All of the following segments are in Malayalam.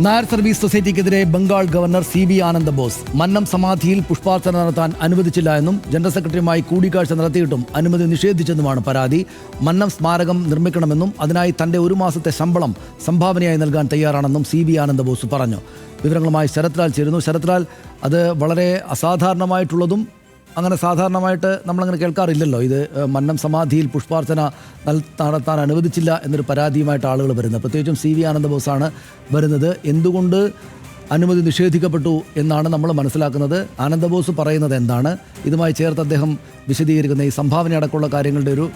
നായർ സർവീസ് സൊസൈറ്റിക്കെതിരെ ബംഗാൾ ഗവർണർ CB ആനന്ദ ബോസ് മന്നം സമാധിയിൽ പുഷ്പാർച്ചന നടത്താൻ അനുവദിച്ചില്ല എന്നും ജനറൽ സെക്രട്ടറിയുമായി കൂടിക്കാഴ്ച നടത്തിയിട്ടും അനുമതി നിഷേധിച്ചെന്നുമാണ് പരാതി. മന്നം സ്മാരകം നിർമ്മിക്കണമെന്നും അതിനായി തന്റെ 1 മാസത്തെ ശമ്പളം സംഭാവനയായി നൽകാൻ തയ്യാറാണെന്നും CB ആനന്ദ ബോസ് പറഞ്ഞു. വിവരങ്ങളുമായി ശരത്ലാൽ ചേരുന്നു. ശരത്ലാൽ, അത് വളരെ അസാധാരണമായിട്ടുള്ളതും അങ്ങനെ സാധാരണമായിട്ട് നമ്മളങ്ങനെ കേൾക്കാറില്ലല്ലോ. ഇത് മന്നം സമാധിയിൽ പുഷ്പാർച്ചന നടത്താൻ അനുവദിച്ചില്ല എന്നൊരു പരാതിയുമായിട്ട് ആളുകൾ വരുന്നത്. പ്രത്യേകിച്ചും CB ആനന്ദ ബോസാണ് വരുന്നത്. എന്തുകൊണ്ട് അനുമതി നിഷേധിക്കപ്പെട്ടു എന്നാണ് നമ്മൾ മനസ്സിലാക്കുന്നത്. ആനന്ദബോസ് പറയുന്നത് എന്താണ്? ഇതുമായി ചേർത്ത് അദ്ദേഹം വിശദീകരിക്കുന്ന ഈ സംഭാവന അടക്കമുള്ള കാര്യങ്ങളുടെ ഒരു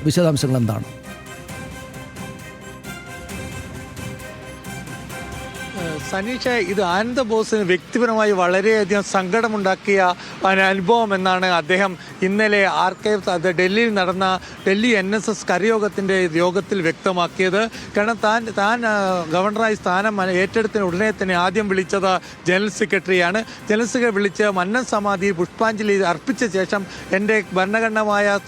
വിശദാംശങ്ങൾ എന്താണ്? സനീഷ, ഇത് ആനന്ദ ബോസിന് വ്യക്തിപരമായി വളരെയധികം സങ്കടമുണ്ടാക്കിയ അനുഭവം എന്നാണ് അദ്ദേഹം ഇന്നലെ ആർക്കൈവ്സ് ഡൽഹിയിൽ നടന്ന ഡൽഹി NSS കരയോഗത്തിൻ്റെ യോഗത്തിൽ വ്യക്തമാക്കിയത്. കാരണം താൻ ഗവർണറായി സ്ഥാനം ഏറ്റെടുത്തതിന് ഉടനെ തന്നെ ആദ്യം വിളിച്ചത് ജനറൽ സെക്രട്ടറിയാണ്. ജനറൽ സെക്രട്ടറി വിളിച്ച് മന്നം സമാധി പുഷ്പാഞ്ജലി അർപ്പിച്ച ശേഷം എൻ്റെ ഭരണഘടനമായ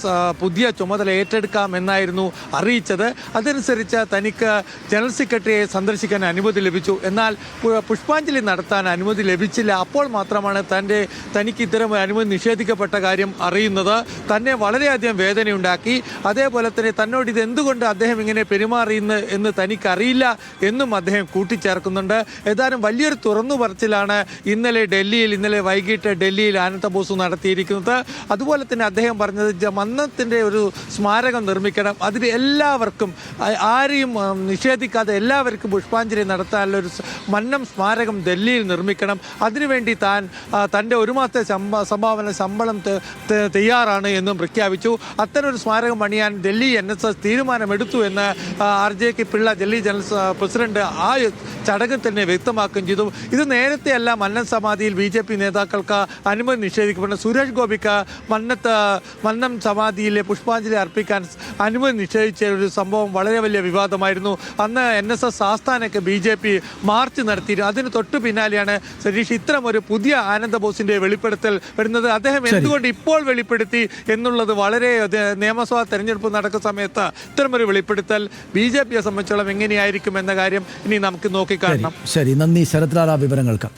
പുതിയ ചുമതല ഏറ്റെടുക്കാം എന്നായിരുന്നു അറിയിച്ചത്. അതനുസരിച്ച് തനിക്ക് ജനറൽ സെക്രട്ടറിയെ സന്ദർശിക്കാൻ അനുമതി ലഭിച്ചു. എന്നാൽ പുഷ്പാഞ്ജലി നടത്താൻ അനുമതി ലഭിച്ചില്ല. അപ്പോൾ മാത്രമാണ് തനിക്ക് ഇത്തരം അനുമതി നിഷേധിക്കപ്പെട്ട കാര്യം അറിയുന്നത്. തന്നെ വളരെയധികം വേദനയുണ്ടാക്കി. അതേപോലെ തന്നെ തന്നോട് ഇത് എന്തുകൊണ്ട് അദ്ദേഹം ഇങ്ങനെ പെരുമാറിയെന്ന് എന്ന് തനിക്കറിയില്ല എന്നും അദ്ദേഹം കൂട്ടിച്ചേർക്കുന്നുണ്ട്. ഏതായാലും വലിയൊരു തുറന്നു പറച്ചിലാണ് ഇന്നലെ വൈകിട്ട് ഡൽഹിയിൽ ആനന്ദ ബോസ് നടത്തിയിരിക്കുന്നത്. അതുപോലെ തന്നെ അദ്ദേഹം പറഞ്ഞത് മന്നത്തിൻ്റെ ഒരു സ്മാരകം നിർമ്മിക്കണം, അതിന് എല്ലാവർക്കും ആരെയും നിഷേധിക്കാതെ എല്ലാവർക്കും പുഷ്പാഞ്ജലി നടത്താനുള്ള ഒരു മന്നം സ്മാരകം ഡൽഹിയിൽ നിർമ്മിക്കണം. അതിനുവേണ്ടി തൻ്റെ 1 മാസത്തെ ശമ്പളം തയ്യാറാണ് എന്നും പ്രഖ്യാപിച്ചു. അത്തരമൊരു സ്മാരകം പണിയാൻ ഡൽഹി NSS തീരുമാനമെടുത്തു എന്ന് RJK Pillai Delhi general president ആ ചടങ്ങിൽ തന്നെ വ്യക്തമാക്കുകയും ചെയ്തു. ഇത് നേരത്തെയല്ല മന്നം സമാധിയിൽ BJP നേതാക്കൾക്ക് അനുമതി നിഷേധിക്കപ്പെട്ട. സുരേഷ് ഗോപിക്ക് മന്നം സമാധിയിലെ പുഷ്പാഞ്ജലി അർപ്പിക്കാൻ അനുമതി നിഷേധിച്ച ഒരു സംഭവം വളരെ വലിയ വിവാദമായിരുന്നു. അന്ന് NSS ആസ്ഥാനക്ക് BJP മാർച്ച് നടത്തിയിരുന്നു. അതിന് തൊട്ടു പിന്നാലെയാണ് സതീഷ് ഇത്തരം ഒരു പുതിയ ആനന്ദ ബോസിന്റെ വെളിപ്പെടുത്തൽ വരുന്നത്. അദ്ദേഹം എന്തുകൊണ്ട് ഇപ്പോൾ വെളിപ്പെടുത്തി എന്നുള്ളത് വളരെ നിയമസഭാ തെരഞ്ഞെടുപ്പ് നടക്കുന്ന സമയത്ത് ഇത്തരമൊരു വെളിപ്പെടുത്തൽ BJPയെ സംബന്ധിച്ചോളം എങ്ങനെയായിരിക്കും എന്ന കാര്യം ഇനി നമുക്ക് നോക്കിക്കാണണം. ശരി, നന്ദി ശരത്ലാൽ ആ വിവരങ്ങൾക്ക്.